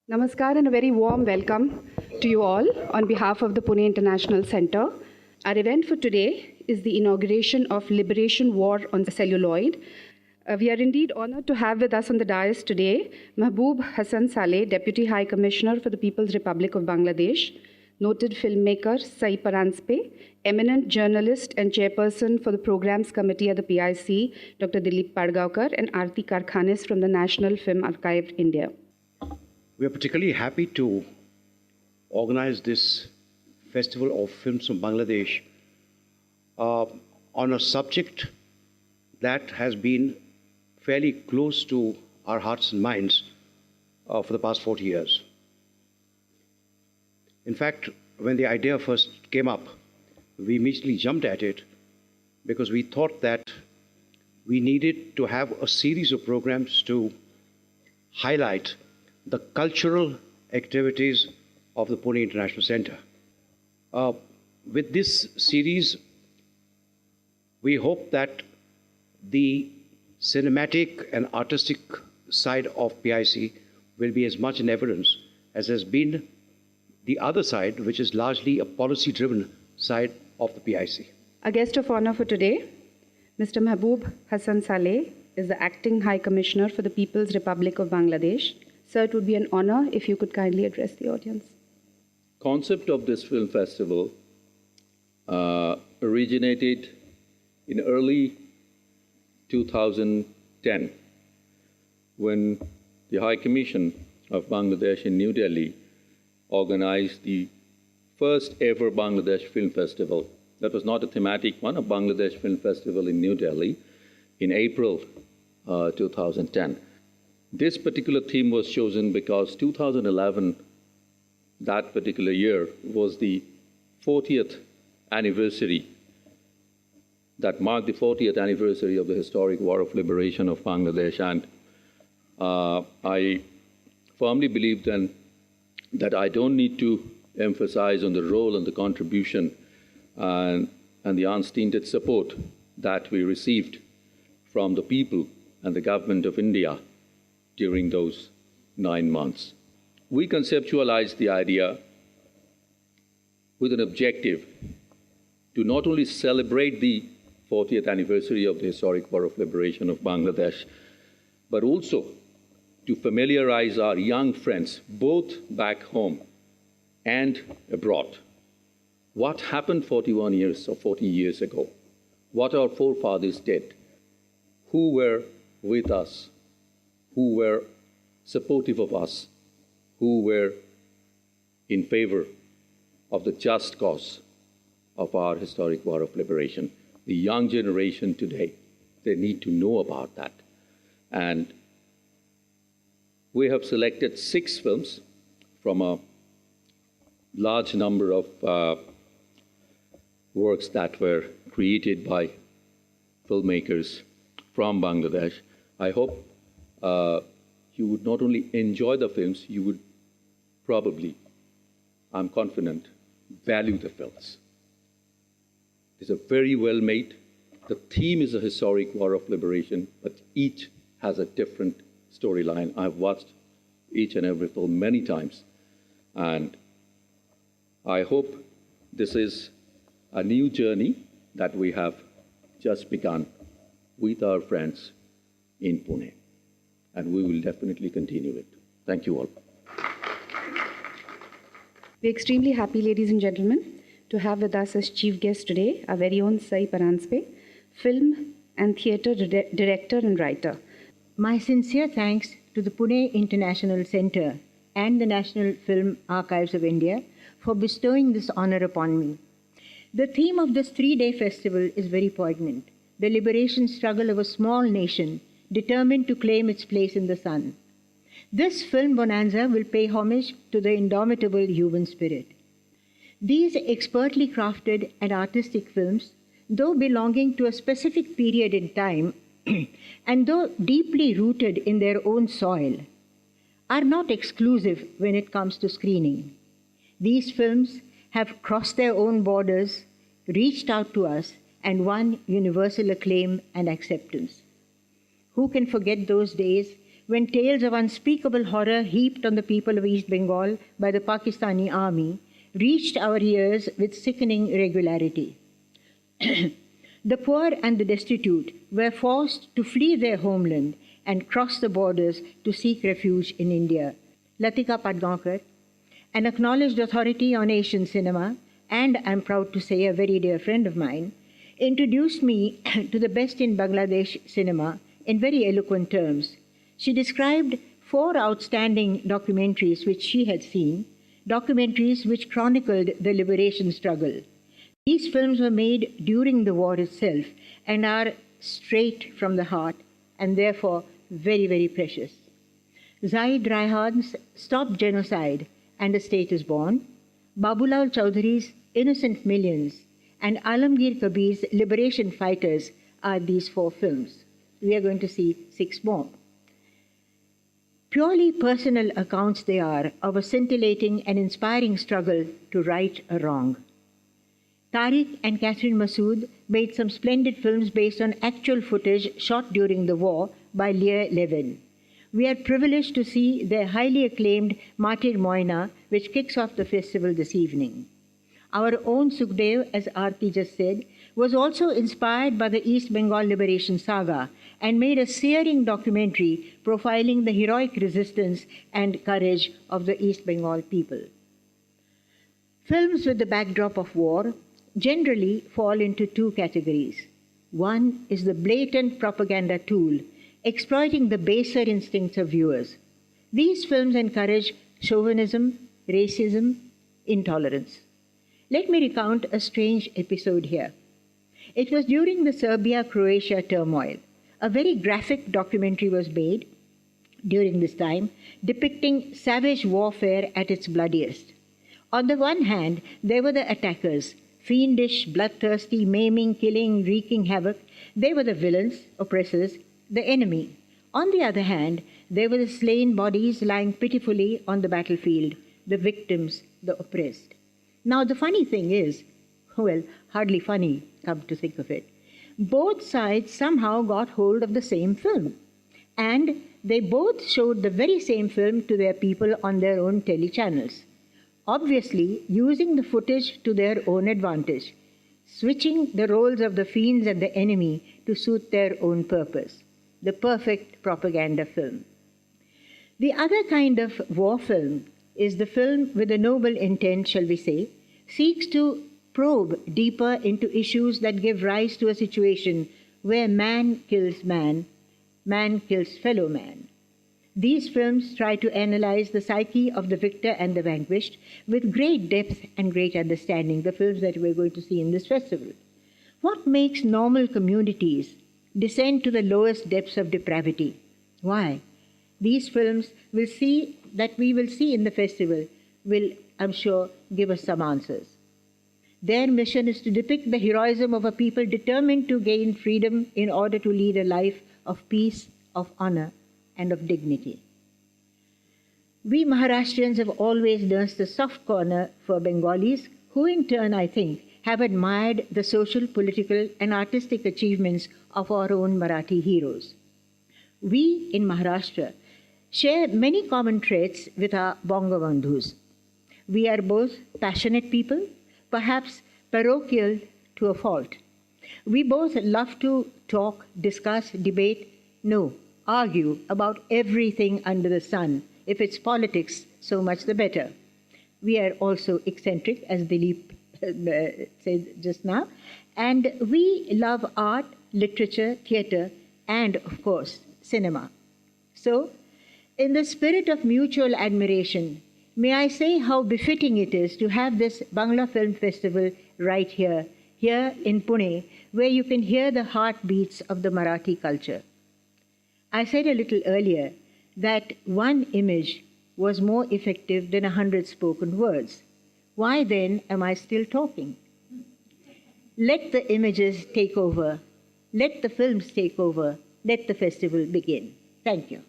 Namaskar and a very warm welcome to you all on behalf of the Pune International Center. Our event for today is the inauguration of Liberation War on Celluloid. We are indeed honored to have with us on the dais today Mahboob Hassan Saleh, Deputy High Commissioner for the People's Republic of Bangladesh, noted filmmaker Sai Paranspe, eminent journalist and chairperson for the Programs Committee at the PIC, Dr. Dilip Padgaonkar, and Aarti Karkhanis from the National Film Archive, India. We are particularly happy to organize this Festival of Films from Bangladesh on a subject that has been fairly close to our hearts and minds for the past 40 years. In fact, when the idea first came up, we immediately jumped at it because we thought that we needed to have a series of programs to highlight the cultural activities of the Pune International Center. With this series, we hope that the cinematic and artistic side of PIC will be as much in evidence as has been the other side, which is largely a policy-driven side of the PIC. Our guest of honor for today, Mr. Mahboob Hassan Saleh, is the Acting High Commissioner for the People's Republic of Bangladesh. Sir, it would be an honor if you could kindly address the audience. Concept of this film festival originated in early 2010 when the High Commission of Bangladesh in New Delhi organized the first ever Bangladesh Film Festival. That was not a thematic one, a Bangladesh Film Festival in New Delhi in April 2010. This particular theme was chosen because 2011, that particular year, was the 40th anniversary, that marked the 40th anniversary of the historic War of Liberation of Bangladesh. And I firmly believe then that I don't need to emphasize on the role and the contribution and the unstinted support that we received from the people and the government of India during those 9 months. We conceptualized the idea with an objective to not only celebrate the 40th anniversary of the historic War of Liberation of Bangladesh, but also to familiarize our young friends, both back home and abroad. What happened 41 years or 40 years ago? What our forefathers did? Who were with us? Who were supportive of us? Who were in favor of the just cause of our historic War of Liberation? The young generation today, they need to know about that. And we have selected 6 films from a large number of works that were created by filmmakers from Bangladesh. I hope you would not only enjoy the films, you would probably, I'm confident, value the films. These are very well made. The theme is a historic War of Liberation, but each has a different storyline. I've watched each and every film many times, and I hope this is a new journey that we have just begun with our friends in Pune, and we will definitely continue it. Thank you all. We're extremely happy, ladies and gentlemen, to have with us as chief guest today our very own Sai Paranspe, film and theatre director and writer. My sincere thanks to the Pune International Center and the National Film Archives of India for bestowing this honor upon me. The theme of this 3-day festival is very poignant: the liberation struggle of a small nation determined to claim its place in the sun. This film bonanza will pay homage to the indomitable human spirit. These expertly crafted and artistic films, though belonging to a specific period in time and though deeply rooted in their own soil, are not exclusive when it comes to screening. These films have crossed their own borders, reached out to us, and won universal acclaim and acceptance. Who can forget those days when tales of unspeakable horror heaped on the people of East Bengal by the Pakistani army reached our ears with sickening regularity. The poor and the destitute were forced to flee their homeland and cross the borders to seek refuge in India. Latika Padgaonkar, an acknowledged authority on Asian cinema, and I'm proud to say a very dear friend of mine, introduced me to the best in Bangladesh cinema in very eloquent terms. She described 4 outstanding documentaries which she had seen, documentaries which chronicled the liberation struggle. These films were made during the war itself and are straight from the heart and therefore very, very precious. Zaid Raihan's Stop Genocide and A State is Born, Babulal Chowdhury's Innocent Millions, and Alamgir Kabir's Liberation Fighters are these 4 films. We are going to see 6 more. Purely personal accounts they are of a scintillating and inspiring struggle to right a wrong. Tariq and Catherine Masood made some splendid films based on actual footage shot during the war by Lear Levin. We are privileged to see their highly acclaimed Matir Moina, which kicks off the festival this evening. Our own Sukhdev, as Aarti just said, was also inspired by the East Bengal liberation saga and made a searing documentary profiling the heroic resistance and courage of the East Bengal people. Films with the backdrop of war generally fall into 2 categories. One is the blatant propaganda tool, exploiting the baser instincts of viewers. These films encourage chauvinism, racism, intolerance. Let me recount a strange episode here. It was during the Serbia-Croatia turmoil. A very graphic documentary was made during this time, depicting savage warfare at its bloodiest. On the one hand, there were the attackers, fiendish, bloodthirsty, maiming, killing, wreaking havoc. They were the villains, oppressors, the enemy. On the other hand, there were the slain bodies lying pitifully on the battlefield, the victims, the oppressed. Now, the funny thing is, well, hardly funny, come to think of it, both sides somehow got hold of the same film. And they both showed the very same film to their people on their own telechannels, obviously using the footage to their own advantage, switching the roles of the fiends and the enemy to suit their own purpose. The perfect propaganda film. The other kind of war film is the film with a noble intent, shall we say, seeks to probe deeper into issues that give rise to a situation where man kills man, man kills fellow man. These films try to analyze the psyche of the victor and the vanquished with great depth and great understanding, the films that we're going to see in this festival. What makes normal communities descend to the lowest depths of depravity? Why? These films we will see in the festival will, I'm sure, give us some answers. Their mission is to depict the heroism of a people determined to gain freedom in order to lead a life of peace, of honor, and of dignity. We Maharashtrians have always nursed a soft corner for Bengalis, who in turn, I think, have admired the social, political, and artistic achievements of our own Marathi heroes. We in Maharashtra share many common traits with our Bangabandhus. We are both passionate people, perhaps parochial to a fault. We both love to talk, discuss, debate, argue about everything under the sun. If it's politics, so much the better. We are also eccentric, as Dilip said just now, and we love art, literature, theatre, and, of course, cinema. So, in the spirit of mutual admiration, may I say how befitting it is to have this Bangla Film Festival right here in Pune, where you can hear the heartbeats of the Marathi culture. I said a little earlier that one image was more effective than 100 spoken words. Why then am I still talking? Let the images take over. Let the films take over. Let the festival begin. Thank you.